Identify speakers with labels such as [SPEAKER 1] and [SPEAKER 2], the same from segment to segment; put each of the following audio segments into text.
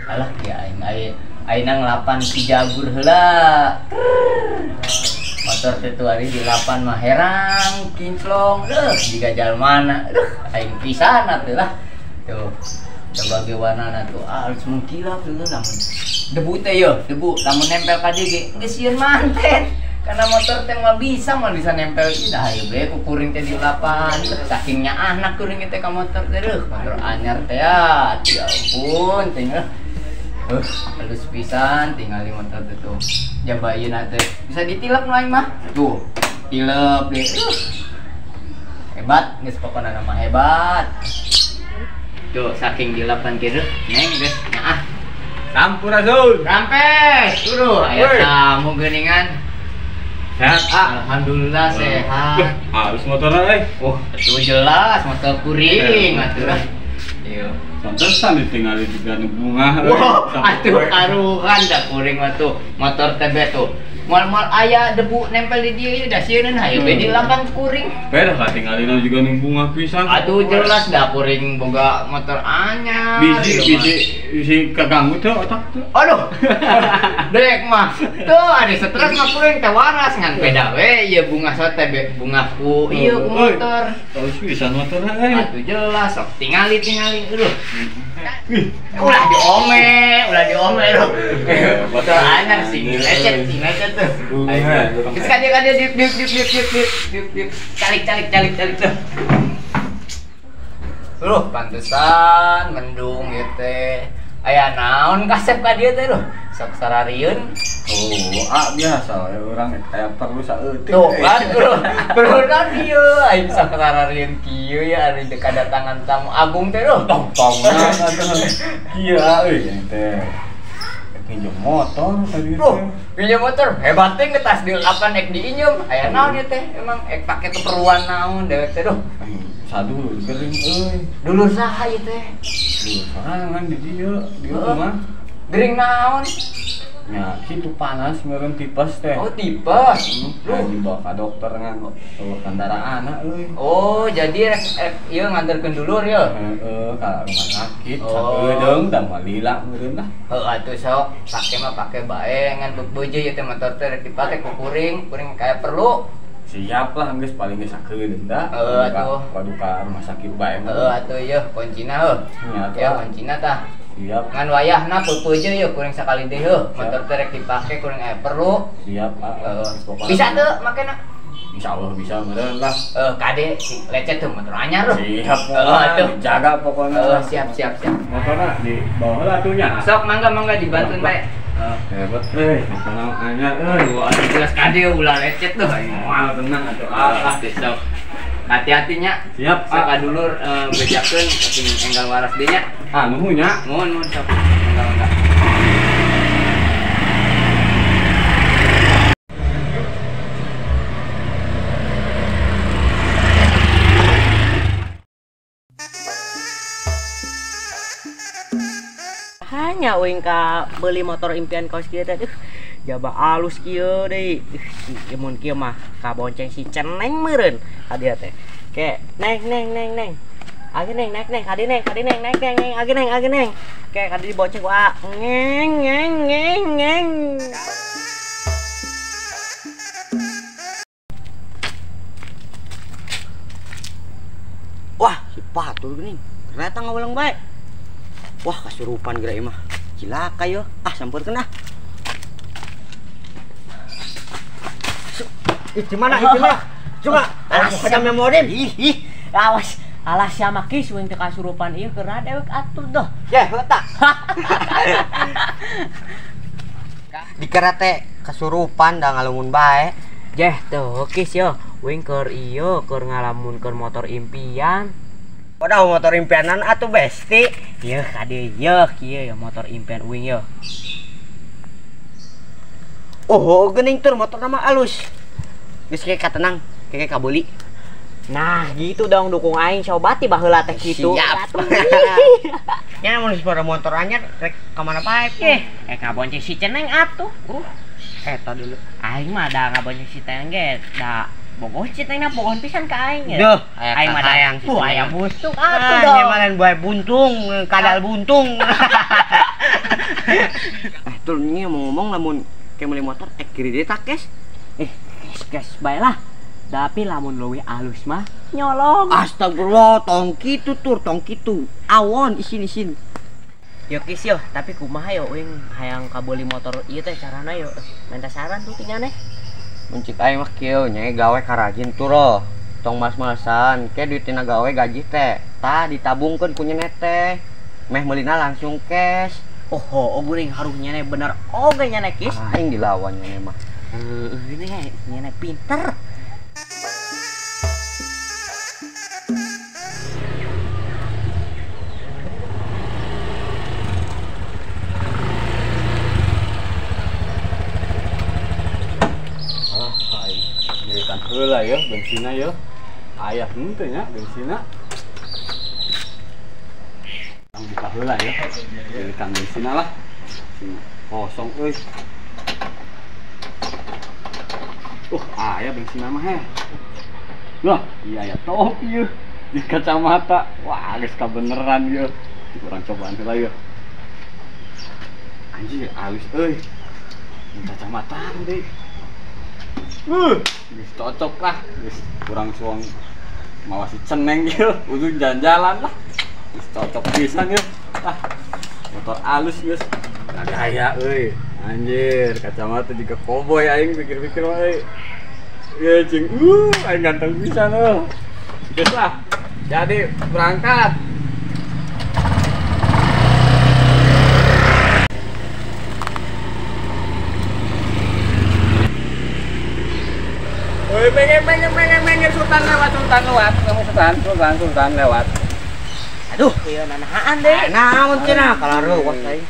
[SPEAKER 1] Alah ya aing ngelapan si jagur heula. Motor itu hari di lapan mah herang kinclong jika jalmana aing pisan atuh lah tuh coba ge warnana tuh harus mengkilap tuh namun debu teh yo debu lamun nempel ka dieu ge geus sieun manten karena motor teh mah bisa nempel ieu dah ayo bae ku kuring teh di lapan sakingnya anak kuring teh ka motor teh motor anyar teh ya ampun tinggal halus pisan tinggal di motor tuh jabain nanti bisa ditilep nu aing mah tuh tilep deh hebat geus pokona nama hebat tuh saking dilapan kieu neng geus nyaah
[SPEAKER 2] Sampurasun
[SPEAKER 1] rampes turu aya tamu geuningan
[SPEAKER 2] sehat
[SPEAKER 1] alhamdulillah sehat
[SPEAKER 2] halus motorna
[SPEAKER 1] oh betul jelas motor kuring atuh iya
[SPEAKER 2] pantesan ditinggalin juga bunga.
[SPEAKER 1] Wow, atuh karuhan dah kuring mah tuh motor tebe tuh. Mal aya debu nempel di dieu da sieun hayu be di lambang kuring.
[SPEAKER 2] Beda ka tinggalin juga bunga pisan.
[SPEAKER 1] Atuh jelas dah kuring boga motor anyar.
[SPEAKER 2] Bisi kaganggu teh otak teh.
[SPEAKER 1] Aduh. Dek mah. Tuh ada stres mah kuring teh waras ngan beda we ieu bunga sote bunga ku ieu motor.
[SPEAKER 2] Terus pisan motorna
[SPEAKER 1] Atuh jelas sok tingali aduh. Ulah diome loh. Motor anyar sih lecet tuh. Geus kade dip calik tuh. Pantesan mendung ieu teh. Aya naon kasep ka dieu teh sok sararieun.
[SPEAKER 2] Biasa orang kayak perlu saeutik.
[SPEAKER 1] Tuh kan perlu dieu aing sok sararieun kieu ya ari kedatangan tamu agung teh tong
[SPEAKER 2] kieu euy teh. Pinjam motor tadi
[SPEAKER 1] teh. Pinjam motor hebat teh ngetas di lapan ek diinjem. Aya naon ieu teh emang ek pake keperluan naon dewek teh
[SPEAKER 2] Sadulur geuring euy.
[SPEAKER 1] Dulur saha ieu teh?
[SPEAKER 2] Dulur sorangan di dieu mah.
[SPEAKER 1] Geuring naon?
[SPEAKER 2] Ya, kitu panas meureun tipes teh.
[SPEAKER 1] Oh, tipes.
[SPEAKER 2] Dibawa ka dokter ngan kendaraana euy.
[SPEAKER 1] Oh, jadi ieu nganterkeun dulur ye.
[SPEAKER 2] Ka rumah sakit. Sakedeung da mah lila meureun lah.
[SPEAKER 1] Atuh sok, pake bae ngan beubeujeun ieu teh motor teh dipake ku kuring kaya perlu.
[SPEAKER 2] Siap lah geus paling geus sakedeung da.
[SPEAKER 1] Atuh.
[SPEAKER 2] Kudu ka rumah sakit bae mah.
[SPEAKER 1] Atuh ieu kuncina heuh. Ya kuncina tah.
[SPEAKER 2] Siap.
[SPEAKER 1] Ngan wayahna beubeujeun ieu kuring sakali deui heuh. Motor teh rek dipake kuring aya perlu.
[SPEAKER 2] Siap,
[SPEAKER 1] Bisa teu makena?
[SPEAKER 2] Insyaallah bisa meureun lah.
[SPEAKER 1] Kade si lecet tuh motor anyar loh.
[SPEAKER 2] Siap. Atuh jaga pokona.
[SPEAKER 1] Siap.
[SPEAKER 2] Motorna di bawah lah atunya.
[SPEAKER 1] Sok mangga dibantuin bae.
[SPEAKER 2] Hebat motorna anyar euy.
[SPEAKER 1] Wah, jelas kade ulah lecet tuh.
[SPEAKER 2] Moal tenang atuh.
[SPEAKER 1] Besok. Hati-hatinya.
[SPEAKER 2] Siap.
[SPEAKER 1] Sok dulur bejakeun saking enggal waras deui nya.
[SPEAKER 2] Nuhunnya.
[SPEAKER 1] Mohon sok. Enggak.
[SPEAKER 3] Hanya uing ka beli motor impian kaos kieu teh jaba alus kieu deui mun kieu mah ka bonceng si Ceneng meureun hadiah teh ke neng agi neng naik neng adi neng naik neng agi neng ke kadi dibonceng ku ngeng wah si patul geuning ternyata ngaweleng bae. Wah kasurupan geura ieu mah. Cilaka yo. Sampeurkeun ah. Itu mana? Coba alas sama modem. Awas. Alas sama kis wing teu kasurupan ieu keur dewek atuh doh. Yeh, heuta. Dikira teh kasurupan da ngalamun bae. Jeh tuh kis yo. Wing keur ieu keur ngalamunkeun motor impian. Padahal motor impianan atuh besti. Yeuh kade yeuh kieu motor impian uing yeuh. Oh, geuning tur motor nama alus. Geus keke katenang, keke kabeuli. Nah, gitu dong dukung aing coba ti baheula teh kitu. Siap. Nya mun sepeda motor anyar rek ka mana bae teh. Ngabonceng si Ceneng atuh. Eta dulu. Aing mah da ngabonceng si Ceneng ge da Pokoknya citanya pohon pisan ka aing ya.
[SPEAKER 2] Duh,
[SPEAKER 3] Aing mah
[SPEAKER 2] hayang
[SPEAKER 3] tuh aya busuk
[SPEAKER 2] Ah,
[SPEAKER 3] atuh dong.
[SPEAKER 2] nyamalan buah buntung, kadal buntung.
[SPEAKER 3] Tuh nya mau ngomong lamun ke meuli motor kiri deui tak kes. Kes bae lah. Tapi lamun leuwih alus mah nyolong.
[SPEAKER 2] Astagfirullah, tong kitu tur, tong kitu. Awon isin-isin.
[SPEAKER 3] Yo kis yo, tapi kumaha yo uing hayang kabeli motor ieu teh carana yo. Minta saran tuh tinggalnya.
[SPEAKER 2] Muncik aing mah kieu nya gawe karajin turo. Tong mas-malasan, ke duit tina gawe gaji teh. Tah ditabungkeun ku nyenet teh. Meh meulina langsung cash.
[SPEAKER 3] Oh geuning haruhnya nih bener oge nya nih kis.
[SPEAKER 2] Aing dilawan nya mah.
[SPEAKER 3] Ini nya pinter.
[SPEAKER 2] Nyeritan heula ya bensina ya. Aya henteu nya bensina. Tang buka heula ya. Nyeritan bensina lah. Kosong euy. Aya bensina mah heh. Lah, iya ya top ieu. Di kacamata. Wah, geus kabeneran ieu. Kurang cobaan heula ieu. Anjir, alus euy. Kacamata deui. Geus cocok lah, geus kurang suang mawa si ceneng ieu, ujung jalan-jalan lah. Geus cocok pisan ieu. Ah, motor alus geus. Gaya euy. Anjir, kacamata juga koboi aing pikir-pikir mah euy. Ye cing, aing ganteng pisan euy. Geus lah. Jadi berangkat. Woi, pengen Sultan lewat. Kamu Sultan lewat.
[SPEAKER 3] Aduh, ieu nanahaan deh.
[SPEAKER 2] Naon cenah kalaruwas aing.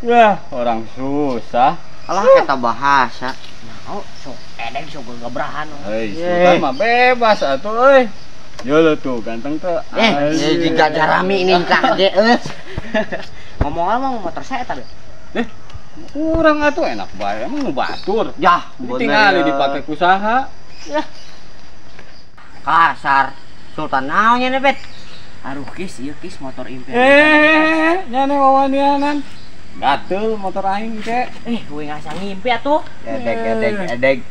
[SPEAKER 2] Wah, orang susah.
[SPEAKER 3] Alah
[SPEAKER 2] Kita bahasa.
[SPEAKER 3] Nah, sok edeng sok gebrahan.
[SPEAKER 2] Hei, Sultan mah bebas atuh euy. Yo lo tuh ganteng tuh.
[SPEAKER 3] Jika jarami ini kage ngomong-ngomong motor saya tadi.
[SPEAKER 2] Kurang atuh enak bae, emang nu batur.
[SPEAKER 3] Yah,
[SPEAKER 2] tinggal dipake usaha.
[SPEAKER 3] Ya. Kasar. Sultan naonnya nih, Bet? Aduh, kis, ieu kis motor impian.
[SPEAKER 2] Nyane wawanianan. Gatel motor aing teh.
[SPEAKER 3] Gue ngasang ngimpi atuh.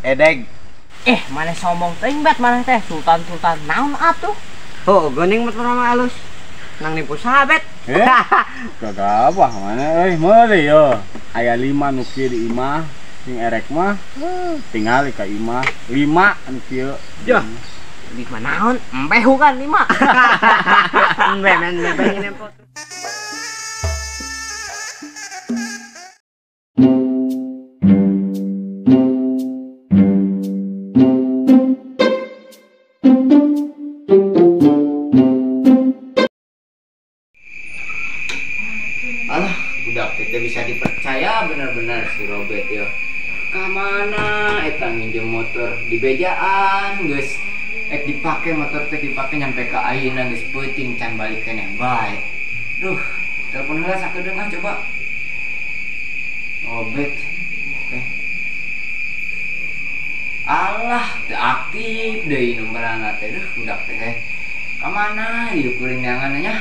[SPEAKER 2] Edeg.
[SPEAKER 3] Mana sombong teuing, Bet, mana teh? Sultan naon atuh?
[SPEAKER 2] Oh, geuning motor mah alus.
[SPEAKER 3] Nang nipu sahabet.
[SPEAKER 2] Kagak apa mana meuli yo. Aya 5 nu kieu di imah, sing erek mah tinggal ka imah 5 anu kieu.
[SPEAKER 3] Yah. Di mana naon? Empehu kan 5. Men pengen foto.
[SPEAKER 1] Alah, budak teh bisa dipercaya bener-bener si Robert ya. Kamana eta nginjem motor di bejaan geus dipake motor teh dipake nyampe ka ayeuna geus peuting can balik keneh bae. Duh, telepon heula sakedeung coba. Robert. Oke. Alah, teu aktif deui nomerana teh. Duh, budak teh. Kamana ieu kuring neanganna nya?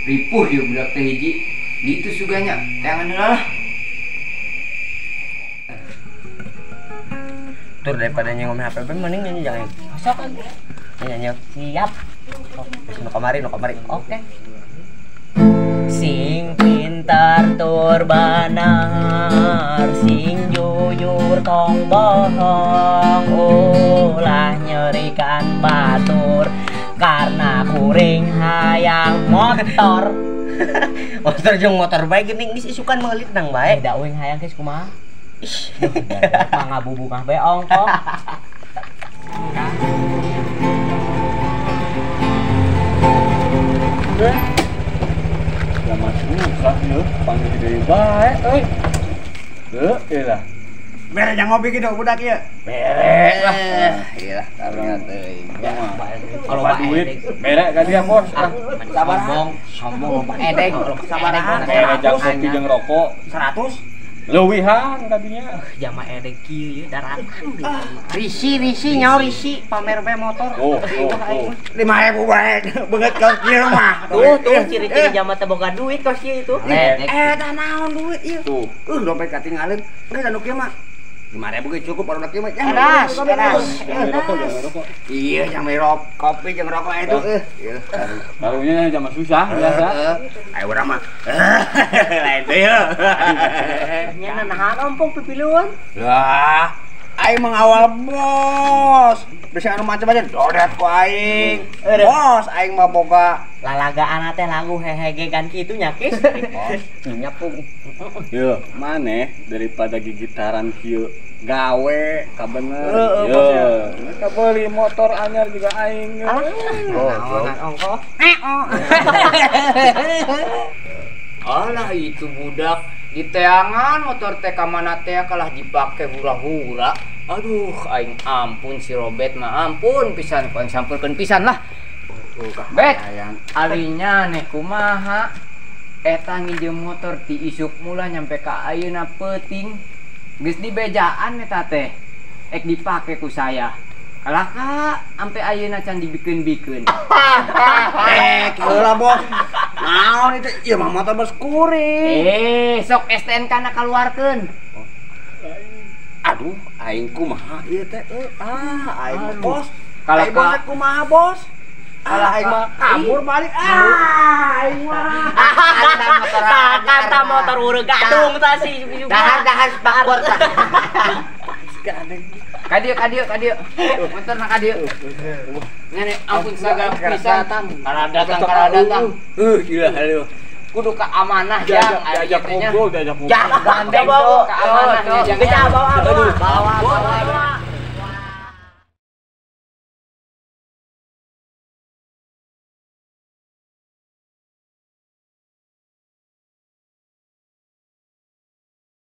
[SPEAKER 1] Ripuh ya budak teh hiji ditu suganya tangan heula lah.
[SPEAKER 3] Tur daripada nyengom HP mending nyanyi jangan. Sok kan. Nyanyi siap. Wis nu kamari. Oke. Sing pintar tur banar, sing jujur tong bohong, ulah nyerikan batur karena kuring hayang motor. Motor jeung motor bae geuning geus isukan meulit nang bae. Da uing hayang geus kumaha? Ih, mah ngabubungah bae ongkong.
[SPEAKER 2] Selamat susah yeuh, panggil deui bae euy. Teu lah.
[SPEAKER 3] Bere jang ngopi kitu budak ieu.
[SPEAKER 2] Bere lah. Iyalah, karunya teuing. Kalau duit bere ka dia bos.
[SPEAKER 3] Sabar sombong loba edeg. Sabar
[SPEAKER 2] Bere jang kopi jeung rokok
[SPEAKER 3] 100.
[SPEAKER 2] Leuwihan kadinya.
[SPEAKER 3] Jama edek kieu ye daratan. Risi nyaho risi pamer bae motor.
[SPEAKER 2] Oh.
[SPEAKER 4] 5.000 bae. Beungeut kos kieu mah.
[SPEAKER 3] Tuh ciri-ciri jama teh boga duit kos kieu itu.
[SPEAKER 4] Tah naon duit ieu?
[SPEAKER 2] Tuh.
[SPEAKER 4] Dompet katinggalin. Geus anu kieu mah. 5.000 ge cukup baru kieu mah.
[SPEAKER 3] Edas.
[SPEAKER 2] Rokok.
[SPEAKER 4] Iya, jang merok kopi jeung rokok itu. Ieu.
[SPEAKER 2] Karunya zaman susah biasa.
[SPEAKER 4] Ayo urang mah. Lain teh ya.
[SPEAKER 3] Nya nahan ompong pipiluan.
[SPEAKER 4] Lah, aing mengawal bos. Bisa anu macam-macam dodet ku aing. Bos, aing mah boga
[SPEAKER 3] Lalagaan teh lagu hehege gan kitu nya kis. Nyapung.
[SPEAKER 2] Yo, maneh daripada gigitaran kieu gawe ka bener. Yo, ka beli motor anyar juga aing.
[SPEAKER 3] Naonan ongko.
[SPEAKER 1] Alah itu budak di teangan motor teh ka mana teh kalah dipake hura-hura. Aduh, aing ampun si Robet mah ampun pisan ku aing sampurkeun pisan lah. Bet, alinya nih kumaha eta nginjem motor ti isuk mula nyampe ka ayeuna peuting geus dibejaan eta teh ek dipake ku saya kalaka ampe ayeuna can dibikeun-bikeun.
[SPEAKER 4] Heula bos. Naon itu? Ieu mah motor bos kuring.
[SPEAKER 1] Sok STNK na kaluarkeun.
[SPEAKER 4] Aduh, aing kumaha ieu teh? Aing bos.
[SPEAKER 1] Kalaka-
[SPEAKER 4] Aing bos kumaha bos? Aing mah kabur balik. Aing mah.
[SPEAKER 3] Kata motor urang gadung tah si.
[SPEAKER 1] Dahar spakbor tah. Kadieu. Motor na kadieu. Nenek ampun sagala pisan. Kada datang.
[SPEAKER 4] Gila halo.
[SPEAKER 1] Kudu ka amanah jang
[SPEAKER 2] Diajak ngobrol, diajak ngobrol.
[SPEAKER 1] Gandeng tuh ka amanahnya jang.
[SPEAKER 3] Bawa.